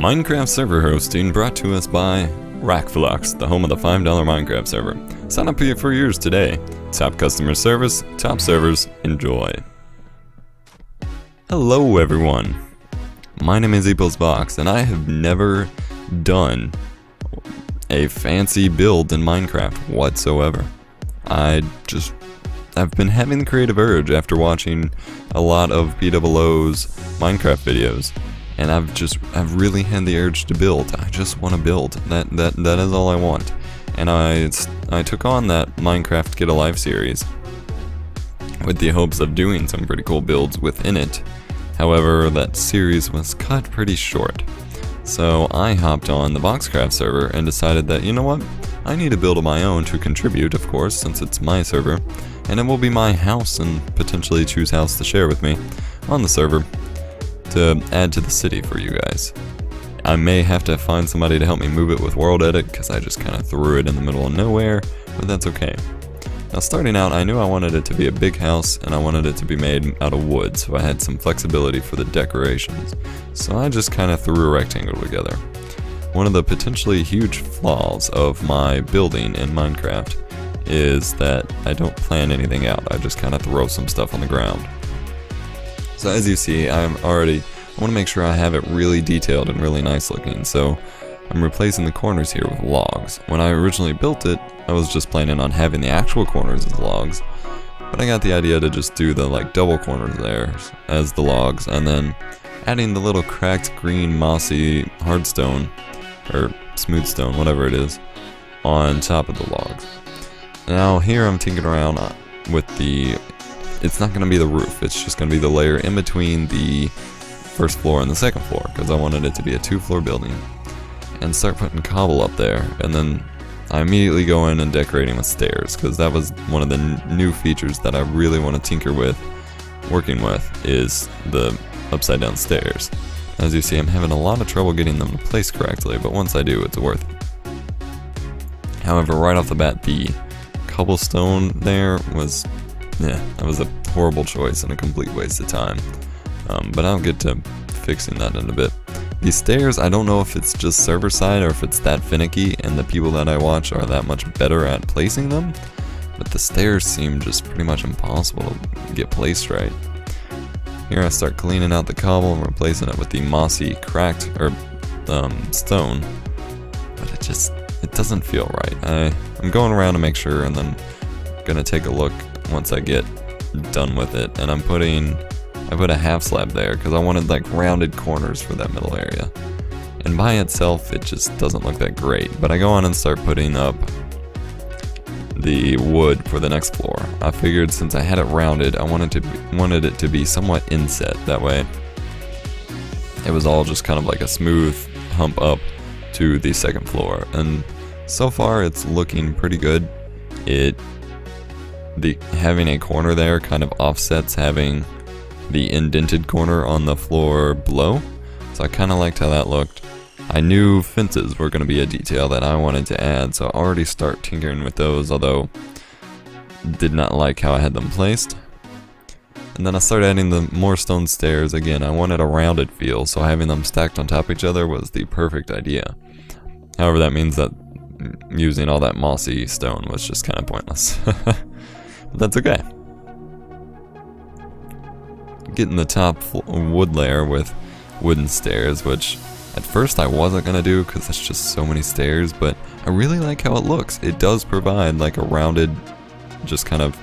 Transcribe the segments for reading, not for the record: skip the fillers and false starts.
Minecraft server hosting brought to us by EposVox, the home of the $5 Minecraft server. Sign up for yours today. Top customer service, top servers, enjoy. Hello everyone. My name is EposVox and I have never done a fancy build in Minecraft whatsoever. I've been having the creative urge after watching a lot of POO's Minecraft videos, and I've really had the urge to build. I just want to build. That is all I want. And I took on that Minecraft Get Alive series with the hopes of doing some pretty cool builds within it. However, that series was cut pretty short. So I hopped on the Boxcraft server and decided that, you know what? I need to build of my own to contribute, of course, since it's my server, and it will be my house and potentially choose house to share with me on the server to add to the city for you guys. I may have to find somebody to help me move it with World Edit because I just kind of threw it in the middle of nowhere, but that's okay. Now starting out, I knew I wanted it to be a big house and I wanted it to be made out of wood, so I had some flexibility for the decorations. So I just kind of threw a rectangle together. One of the potentially huge flaws of my building in Minecraft is that I don't plan anything out. I just kind of throw some stuff on the ground. So as you see, I want to make sure I have it really detailed and really nice looking. So I'm replacing the corners here with logs. When I originally built it, I was just planning on having the actual corners as logs. But I got the idea to just do the double corners there as the logs, and then adding the little cracked green mossy hardstone or smooth stone, whatever it is, on top of the logs. Now here I'm tinkering around with it's not going to be the roof, it's just going to be the layer in between the first floor and the second floor, because I wanted it to be a 2-floor building. And start putting cobble up there, and then I immediately go in and decorating with stairs, because that was one of the new features that I really want to tinker with, working with, is the upside down stairs. As you see, I'm having a lot of trouble getting them to place correctly, but once I do, it's worth it. However, right off the bat, the cobblestone there was, that was a horrible choice and a complete waste of time. But I'll get to fixing that in a bit. These stairs, I don't know if it's just server side or if it's that finicky and the people that I watch are that much better at placing them, but the stairs seem just pretty much impossible to get placed right. Here I start cleaning out the cobble and replacing it with the mossy, cracked, stone, but it doesn't feel right. I'm going around to make sure, and then gonna take a look once I get done with it, and I put a half slab there because I wanted rounded corners for that middle area. And by itself, it just doesn't look that great, but I go on and start putting up the wood for the next floor. I figured since I had it rounded, I wanted it to be somewhat inset. That way, it was all just kind of like a smooth hump up to the second floor. And so far, it's looking pretty good. Having a corner there kind of offsets having the indented corner on the floor below, so I kind of liked how that looked. I knew fences were going to be a detail that I wanted to add, so I already start tinkering with those, although did not like how I had them placed. And then I started adding the more stone stairs. Again, I wanted a rounded feel, so having them stacked on top of each other was the perfect idea. However, that means that using all that mossy stone was just kind of pointless. But that's okay. Getting the top wood layer with wooden stairs, which at first I wasn't gonna do because it's just so many stairs, but I really like how it looks. It does provide a rounded, just kind of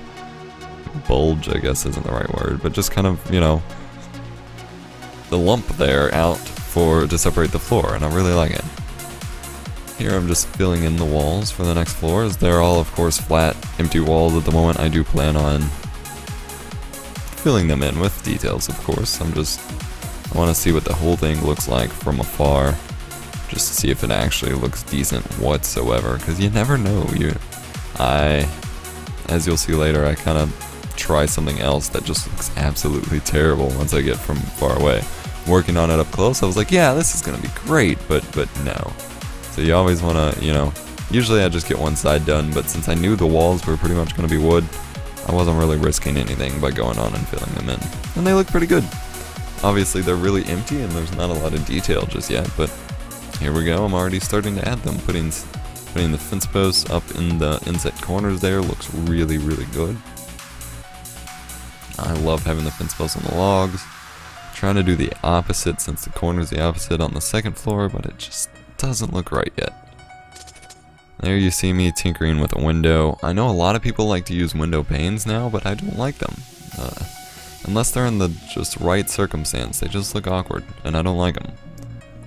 bulge, I guess isn't the right word, but just kind of, the lump there out to separate the floor, and I really like it. Here I'm just filling in the walls for the next floors. They're all, of course, flat, empty walls at the moment. I do plan on filling them in with details, of course. I want to see what the whole thing looks like from afar, just to see if it actually looks decent whatsoever, because you never know. As you'll see later, I kind of try something else that just looks absolutely terrible once I get from far away. Working on it up close, I was like, yeah, this is going to be great, but no. So you always want to, usually I just get one side done, but since I knew the walls were pretty much going to be wood, I wasn't really risking anything by going on and filling them in. And they look pretty good. Obviously they're really empty and there's not a lot of detail just yet, but here we go. I'm already starting to add them. Putting the fence posts up in the inset corners there looks really, really good. I love having the fence posts on the logs. Trying to do the opposite since the corner's the opposite on the second floor, but it just doesn't look right yet. There you see me tinkering with a window. I know a lot of people like to use window panes now, but I don't like them. Unless they're in the just right circumstance, they just look awkward, and I don't like them.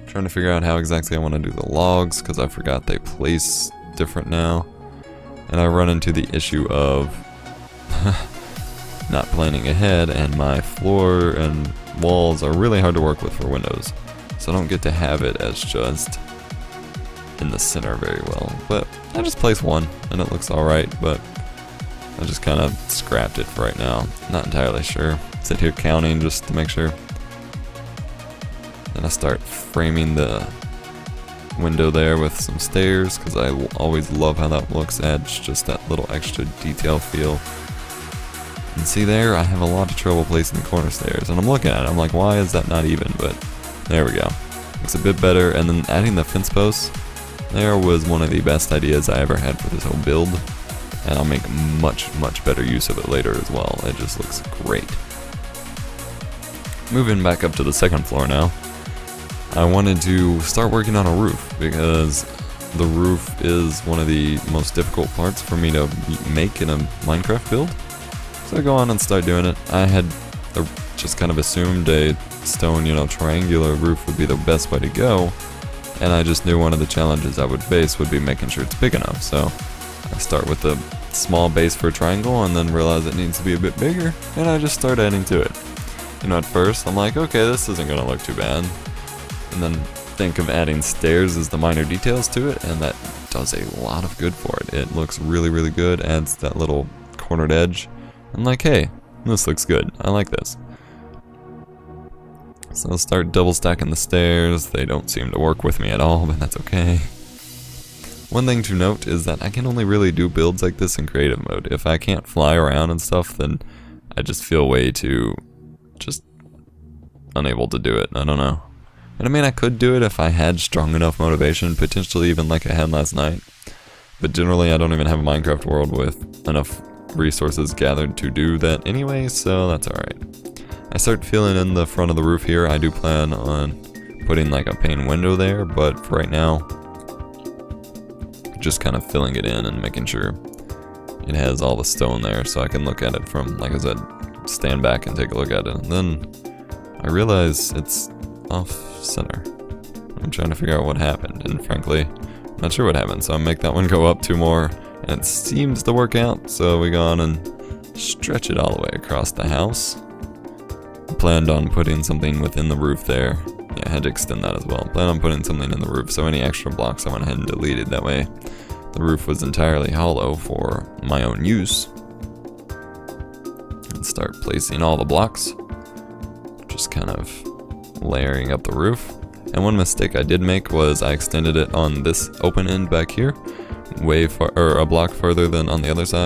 Trying to figure out how exactly I want to do the logs, because I forgot they place different now. And I run into the issue of not planning ahead, and my floor and walls are really hard to work with for windows. So I don't get to have it as just in the center very well. But I just placed one, and it looks alright, but I just kind of scrapped it for right now. Not entirely sure. Sit here counting just to make sure. Then I start framing the window there with some stairs, because I always love how that looks. Adds just that little extra detail feel. And see there, I have a lot of trouble placing the corner stairs, and I'm looking at it, I'm like, why is that not even? But there we go. Looks a bit better. And then adding the fence posts, there was one of the best ideas I ever had for this whole build, and I'll make much, much better use of it later as well. It just looks great. Moving back up to the second floor now, I wanted to start working on a roof, because the roof is one of the most difficult parts for me to make in a Minecraft build. So I go on and start doing it. I had just kind of assumed a stone, triangular roof would be the best way to go, and I just knew one of the challenges I would face would be making sure it's big enough. So I start with a small base for a triangle, and then realize it needs to be a bit bigger, and I just start adding to it. At first I'm like, okay, this isn't gonna look too bad, and then think of adding stairs as the minor details to it, and that does a lot of good for it. It looks really, really good, adds that little cornered edge. I'm like, hey, this looks good, I like this. So I'll start double stacking the stairs. They don't seem to work with me at all, but that's okay. One thing to note is that I can only really do builds like this in creative mode. If I can't fly around and stuff, then I just feel way too just unable to do it. I don't know. And I mean, I could do it if I had strong enough motivation, potentially even like I had last night. But generally I don't even have a Minecraft world with enough resources gathered to do that anyway, so that's alright. I start filling in the front of the roof here. I do plan on putting like a pane window there, but for right now, just kind of filling it in and making sure it has all the stone there so I can look at it from, like I said, stand back and take a look at it. And then I realize it's off center. I'm trying to figure out what happened, and frankly, I'm not sure what happened, so I make that one go up 2 more, and it seems to work out, so we go on and stretch it all the way across the house. I planned on putting something within the roof there. Yeah, I had to extend that as well. Planned on putting something in the roof, so any extra blocks I went ahead and deleted. That way the roof was entirely hollow for my own use. And start placing all the blocks. Just kind of layering up the roof. And one mistake I did make was I extended it on this open end back here way far, or a block further than on the other side.